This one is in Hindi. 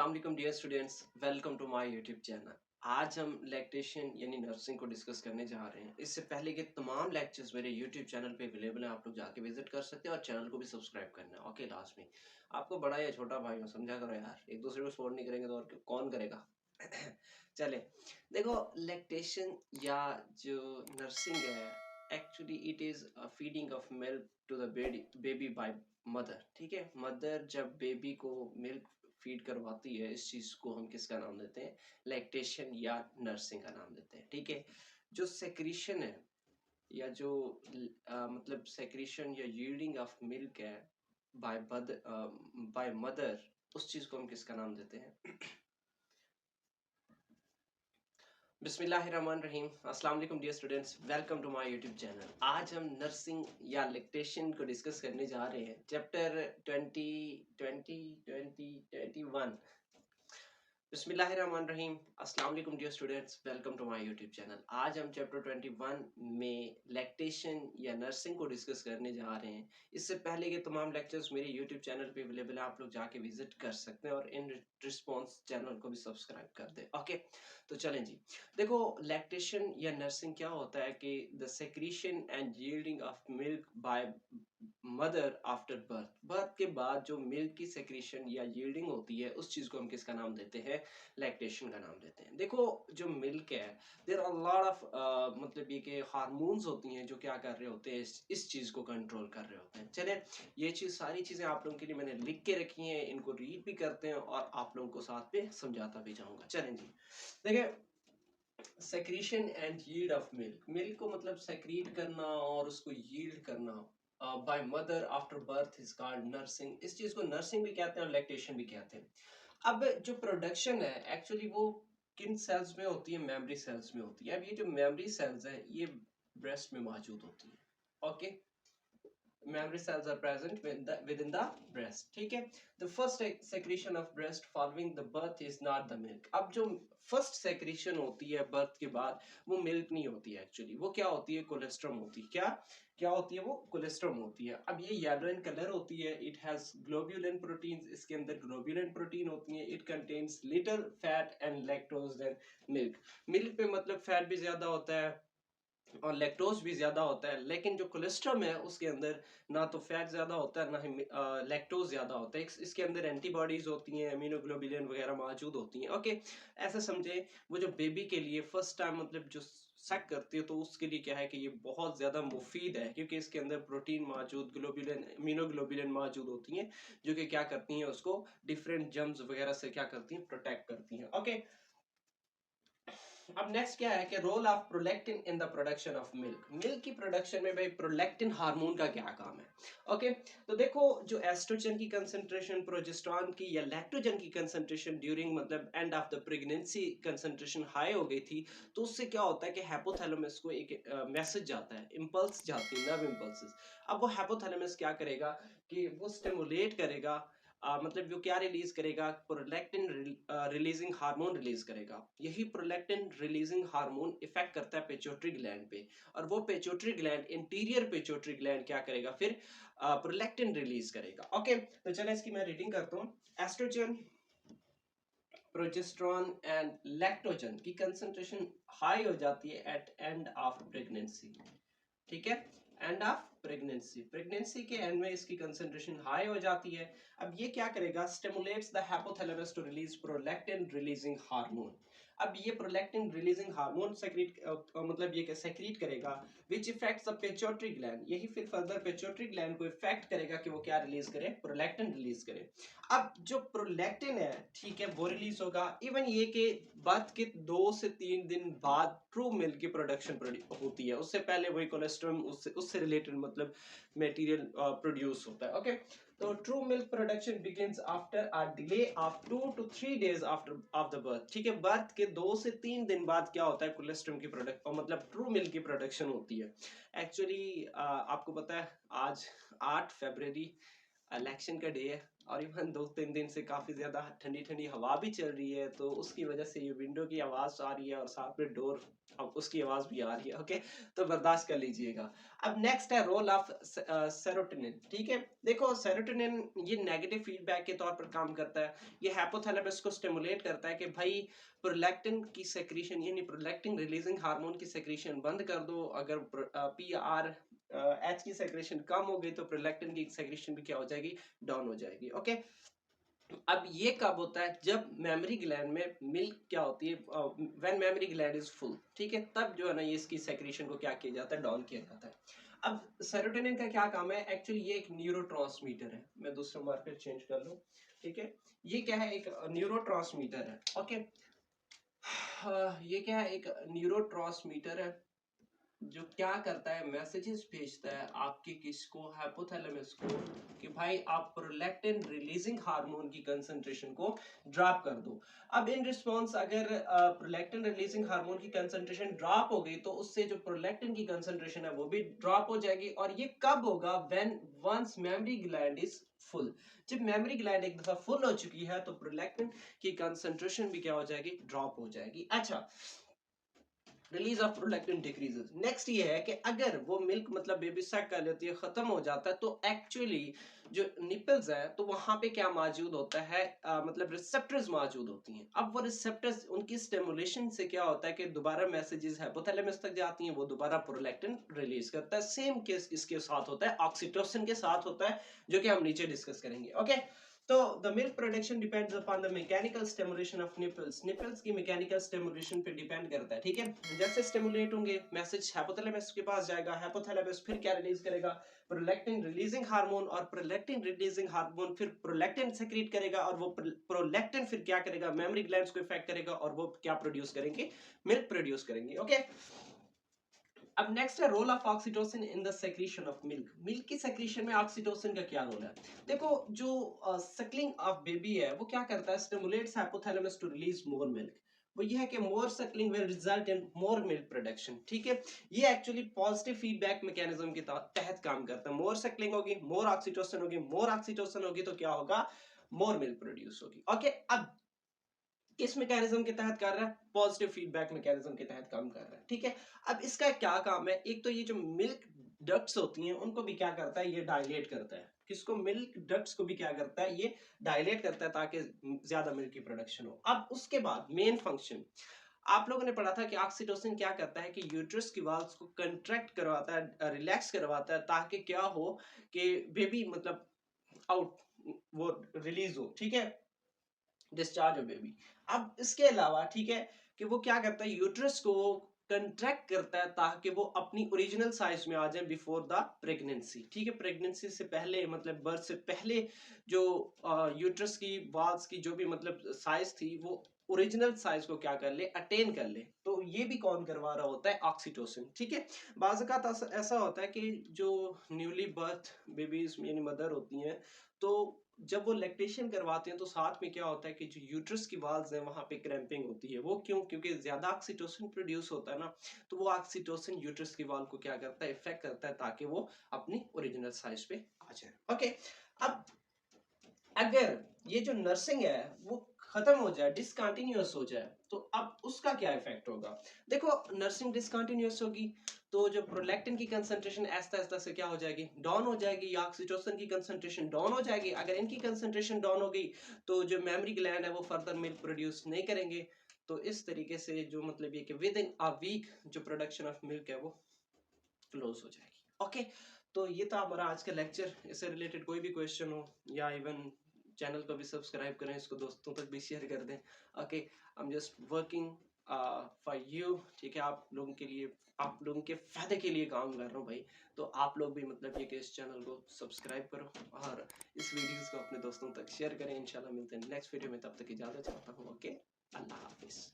अस्सलाम वालेकुम dear students, welcome to my YouTube channel. आज हम लैक्टेशन यानी नर्सिंग को डिस्कस करने जा रहे हैं। इससे पहले के तमाम लेक्चर्स मेरे यूट्यूब चैनल पे अवेलेबल हैं, आप लोग जाके विजिट कर सकते हैं और चैनल को भी सब्सक्राइब करना है। ओके, लास्ट में आपको बड़ा या छोटा भाई हो, समझा करो यार, एक दूसरे को सपोर्ट नहीं करेंगे तो और कौन करेगा। चले, देखो, लैक्टेशन या जो नर्सिंग है, actually it is feeding of milk to the baby by mother. ठीक है, मदर जब बेबी को मिल्क फीड करवाती है, इस चीज को हम किसका नाम देते हैं? लैक्टेशन या नर्सिंग का नाम देते हैं। ठीक है, जो सेक्रीशन है या जो मतलब सेक्रीशन या यील्डिंग ऑफ मिल्क है बाय मदर, उस चीज को हम किसका नाम देते हैं? बिस्मिल्लाहिर्रहमानिर्रहीम। अस्सलाम वालेकुम dear students, welcome to my YouTube channel. आज हम नर्सिंग या लैक्टेशन को डिस्कस करने जा रहे हैं, चैप्टर 20 21। बिस्मिल्लाहिर्रहमानिर्रहीम। अस्सलाम वालेकुम dear students, welcome to my YouTube channel. आज हम चैप्टर 21 में लैक्टेशन या नर्सिंग को डिस्कस करने जा रहे हैं। इससे पहले के तमाम लेक्चर्स मेरे यूट्यूब चैनल पे अवेलेबल है, आप लोग जाके विजिट कर सकते हैं और इन रिस्पॉन्स चैनल को भी सब्सक्राइब कर दें। ओके, तो चलें जी। देखो, लैक्टेशन या नर्सिंग क्या होता है कि the secretion and yielding of milk bye mother after birth. Birth के बाद जो मिल्क की सेक्रीशन या यील्डिंग होती है, उस चीज को हम किसका नाम देते हैं? लैक्टेशन का नाम देते हैं। देखो, जो मिल्क है, देयर आर लॉट ऑफ मतलब ये कि हार्मोन्स होती हैं जो क्या कर रहे होते हैं, इस चीज को कंट्रोल कर रहे होते हैं। चले, ये चीज सारी चीजें आप लोगों के लिए मैंने लिख के रखी हैं, इनको रीड भी करते हैं और आप लोगों को साथ में समझाता भी जाऊंगा। चलें जी, देखिए, secretion and yield of milk. Milk को मतलब सेक्रीट करना और उसको यील्ड करना by mother after birth is called nursing. इस चीज को नर्सिंग भी कहते हैं और लैक्टेशन भी कहते हैं। अब जो प्रोडक्शन है, एक्चुअली वो किन सेल्स में होती है? मेमोरी सेल्स में होती है। अब ये जो मेमोरी सेल्स है, ये ब्रेस्ट में मौजूद होती है। Okay, memory cells are present within the breast. ठीक है, the first secretion of breast following the birth is not the milk. अब जो फर्स्ट सेक्रीशन होती है बर्थ के बाद, वो मिल्क नहीं होती है। एक्चुअली वो क्या होती है? कोलेस्ट्रम होती है। क्या क्या होती है? वो कोलेस्ट्रम होती है। अब ये येलो इन कलर होती है। इट हैज ग्लोब्यूलिन प्रोटीन्स, इसके अंदर ग्लोब्यूलिन प्रोटीन होती है। It contains little fat and lactose than milk. Milk पे मतलब फैट भी ज्यादा होता है और लैक्टोज भी ज्यादा होता है, लेकिन जो कोलेस्ट्रॉल है उसके अंदर ना तो फैट ज्यादा होता है, ना ही लैक्टोज ज्यादा होता है। इसके अंदर एंटीबॉडीज होती हैं, अमीनोग्लोबुलिन वगैरह मौजूद होती हैं। ओके, ऐसा समझे, वो जो बेबी के लिए फर्स्ट टाइम मतलब जो सक करती है, तो उसके लिए क्या है कि ये बहुत ज्यादा मुफीद है, क्योंकि इसके अंदर प्रोटीन मौजूद, ग्लोबुलिन, अमीनोग्लोबुलिन मौजूद होती हैं, जो कि क्या करती हैं, उसको डिफरेंट जर्म्स वगैरह से क्या करती हैं? प्रोटेक्ट करती हैं। ओके, अब नेक्स्ट क्या है कि role of prolactin in the production of milk. Milk की प्रोडक्शन में भाई प्रोलैक्टिन हार्मोन का क्या काम है? ओके, तो देखो, जो एस्ट्रोजन की कंसंट्रेशन, प्रोजेस्टेरॉन की या लैक्टोजन की कंसंट्रेशन ड्यूरिंग मतलब end of the pregnancy concentration high हो गई थी, तो उससे क्या होता है कि हाइपोथैलेमस को एक मैसेज जाता है, इंपल्स जाती है, नर्व इंपल्सेस। अब वो हाइपोथैलेमस क्या करेगा कि वो स्टिमुलेट करेगा, मतलब वो क्या रिलीज करेगा? प्रोलैक्टिन रिलीजिंग हार्मोन रिलीज करेगा। यही प्रोलैक्टिन रिलीजिंग हार्मोन इफेक्ट करता है पिट्यूटरी ग्लैंड पे, और वो pituitary gland, interior pituitary gland क्या करेगा? फिर प्रोलैक्टिन रिलीज करेगा। ओके, तो चलो इसकी मैं रीडिंग करता हूँ। एस्ट्रोजन, प्रोजेस्टेरॉन एंड लैक्टोजन की कंसंट्रेशन हाई हो जाती है एट एंड ऑफ प्रेगनेंसी। ठीक है, एंड ऑफ प्रेगनेंसी, प्रेगनेंसी के एंड में इसकी कंसंट्रेशन हाई हो जाती है। अब ये क्या करेगा? Stimulates the hypothalamus to release prolactin releasing hormone. अब ये प्रोलैक्टिन रिलीजिंग हार्मोन सेक्रेट मतलब ये सेक्रेट करेगा, which effects the pituitary gland. यही फिर फर्दर पिट्यूटरी ग्लैंड को इफेक्ट करेगा कि वो क्या रिलीज करे? प्रोलैक्टिन रिलीज करे। अब जो प्रोलैक्टिन है, ठीक है, वो रिलीज होगा। इवन ये के बर्थ के 2 से 3 दिन बाद ट्रू मिल्क की प्रोडक्शन होती है, उससे पहले वही कोलेस्ट्रॉल उससे रिलेटेड मतलब मटेरियल प्रोड्यूस होता है। ओके, तो true milk production begins after a delay of 2 to 3 days after of the birth. ठीक है, बर्थ के 2 से 3 दिन बाद क्या होता है? कोलेस्ट्रॉल की प्रोडक्ट मतलब ट्रू मिल्क की प्रोडक्शन होती है। एक्चुअली आपको पता है आज 8 फरवरी इलेक्शन का डे है और इवन 2-3 दिन से काफ़ी ज़्यादा ठंडी-ठंडी हवा भी चल रही है, तो उसकी वजह से ये विंडो की आवाज़ आ रही है और साथ में डोर अब उसकी आवाज़ भी आ रही है, ओके? तो बर्दाश्त कर लीजिएगा। अब नेक्स्ट है रोल ऑफ सेरोटोनिन, ठीक है? देखो सेरोटोनिन ये नेगेटिव फीडबैक के तौर पर काम करता है। ये हाइपोथैलेमस को स्टिमुलेट करता है कि भाई प्रोलैक्टिन की सेक्रीशन यानी प्रोलैक्टिन रिलीजिंग हार्मोन की सेक्रीशन बंद कर दो। अगर पीआर एच की सेक्रेशन कम हो गई तो प्रोलैक्टिन की सेक्रेशन भी क्या हो जाएगी, डाउन हो जाएगी, ओके? अब ये कब होता है, जब मेमोरी ग्लैंड में मिल्क क्या होती है, when memory gland is full, ठीक है, तब जो है ना ये इसकी सेक्रेशन को क्या किया जाता है, डाउन किया जाता है। अब सेरोटोनिन का क्या काम है, एक्चुअली ये एक न्यूरोट्रांसमीटर है। मैं दूसरा मार्कर चेंज कर लूं, ठीक है? ये क्या है, एक न्यूरोट्रांसमीटर है, ओके? ये क्या है, एक न्यूरोट्रांसमीटर है जो क्या करता है, मैसेजेस भेजता है आपके किसको, हाइपोथैलेमस को, कि भाई आप प्रोलैक्टिन रिलीजिंग हार्मोन की कंसंट्रेशन को ड्रॉप कर दो। अब इन रिस्पांस अगर प्रोलैक्टिन रिलीजिंग हार्मोन की कंसंट्रेशन ड्रॉप हो गई तो उससे जो प्रोलैक्टिन की कंसंट्रेशन है वो भी ड्रॉप हो जाएगी। और ये कब होगा, when once mammary gland is full. जब मेमोरी ग्लैंड एक दफा फुल हो चुकी है तो प्रोलैक्टिन की कंसंट्रेशन भी क्या हो जाएगी, ड्रॉप हो जाएगी। अच्छा, release of prolactin decreases. Next ये है कि अगर वो मिल्क मतलब बेबी सक कर लेती है, खत्म हो जाता है, तो एक्चुअली जो निपल्स है तो वहां पे क्या मौजूद होता है, मतलब रिसेप्टर्स मौजूद होती हैं। अब वो रिसेप्टर्स उनकी स्टिमुलेशन से क्या होता है कि दोबारा मैसेजेस हाइपोथैलेमस तक जाती हैं, वो दोबारा प्रोलैक्टिन रिलीज करता है। सेम केस इसके साथ होता है, ऑक्सीटोसिन के साथ होता है, जो कि हम नीचे डिस्कस करेंगे, ओके? तो the milk production depends upon the mechanical stimulation of nipples. Nipples की मैकेनिकल स्टिमुलेशन पे डिपेंड करता है, ठीक है? जैसे स्टिमुलेट होंगे, मैसेज हाइपोथैलेमस के पास जाएगा, हाइपोथैलेमस फिर क्या रिलीज करेगा, प्रोलैक्टिन रिलीजिंग हार्मोन, और प्रोलैक्टिन रिलीजिंग हार्मोन फिर प्रोलैक्टिन सेक्रेट करेगा, और वो प्रोलैक्टिन फिर क्या करेगा, मेमोरी ग्लैंड्स को इफेक्ट करेगा, और वो क्या प्रोड्यूस करेंगे, मिल्क प्रोड्यूस करेंगे, ओके? अब नेक्स्ट है role of oxytocin in the secretion of milk. Milk की सेक्रीशन में ऑक्सीटोसिन का क्या रोल है? देखो, जो सकलिंग ऑफ बेबी है वो क्या करता है, stimulates hypothalamus to release more milk. वो ये है कि more suckling will result in more milk production, ठीक है? ये एक्चुअली पॉजिटिव फीडबैक मैकेनिज्म के तहत काम करता है। मोर सकलिंग होगी, मोर ऑक्सीटोसिन होगी, मोर ऑक्सीटोसिन होगी तो क्या होगा, मोर मिल्क प्रोड्यूस होगी, ओके? अब किस मैकेनिज्म के तहत कर रहा है, पॉजिटिव फीडबैक मैकेनिज्म के तहत काम कर रहा है, ठीक है? अब इसका क्या काम है, एक तो ये जो मिल्क डक्ट्स होती हैं उनको भी क्या करता है, ये डायलेट करता है। किसको, मिल्क डक्ट्स को भी क्या करता है, ये डायलेट करता है ताकि ज्यादा मिल्क की प्रोडक्शन हो। अब उसके बाद मेन फंक्शन, आप लोगों ने पढ़ा था कि ऑक्सीटोसिन क्या करता है कि यूट्रस की वाल्स को कंट्रैक्ट करवाता है, रिलैक्स करवाता है, ताकि क्या हो कि बेबी मतलब आउट, वो रिलीज हो, ठीक है, डिस्चार्ज हो बेबी। अब इसके अलावा ठीक है कि वो क्या करता है, यूट्रस को कंट्रैक्ट करता है ताकि वो अपनी ओरिजिनल साइज में आ जाए बिफोर द प्रेगनेंसी, ठीक है? प्रेगनेंसी से पहले, मतलब बर्थ से पहले जो यूट्रस की वाल्स की जो भी मतलब साइज थी, वो ओरिजिनल साइज को क्या कर ले, अटेन कर ले। तो ये भी कौन करवा रहा होता है, ऑक्सीटोसिन, ठीक है? बाज़ औक़ात ऐसा होता है कि जो न्यूली बर्थ बेबीज यानी मदर होती हैं, तो जब वो लैक्टेशन करवाते हैं तो साथ में क्या होता है कि जो यूट्रस की वाल्स हैं वहां पे क्रैम्पिंग होती है। वो क्यों? क्योंकि ज्यादा ऑक्सीटोसिन प्रोड्यूस होता है ना, तो वो ऑक्सीटोसिन यूट्रस की वाल को क्या करता है, इफेक्ट करता है ताकि वो अपनी ओरिजिनल साइज पे आ जाए, ओके? अब अगर ये जो नर्सिंग है वो खत्म हो जाए, डिसकंटिन्यूअस हो जाए, तो अब उसका क्या इफेक्ट होगा? देखो, नर्सिंग डिसकंटिन्यूअस होगी तो जो प्रोलैक्टिन की कंसंट्रेशन आस्ते आस्ते से क्या हो जाएगी, डाउन हो जाएगी, या ऑक्सीटोसिन की कंसंट्रेशन डाउन हो जाएगी। अगर इनकी कंसंट्रेशन डाउन हो गई तो जो मेमोरी ग्लैंड है वो फर्दर मिल्क प्रोड्यूस नहीं करेंगे। तो इस तरीके से जो मतलब ये कि विद इन अ वीक जो प्रोडक्शन ऑफ मिल्क है वो क्लोज हो जाएगी, ओके? तो ये था हमारा आज का लेक्चर। इससे रिलेटेड कोई भी क्वेश्चन हो या इवन चैनल को भी सब्सक्राइब करें, इसको दोस्तों तक भी शेयर कर दें, okay? I am just working for you, ठीक है? आप लोगों के लिए, आप लोगों के फायदे के लिए काम कर रहा हूँ भाई। तो आप लोग भी मतलब ये कि इस चैनल को सब्सक्राइब करो और इस वीडियोस को अपने दोस्तों तक शेयर करें। इंशाल्लाह मिलते हैं नेक्स्ट वीडियो में, तब तक इजाजत चाहता हूँ, ओके? अल्लाह हाफिज।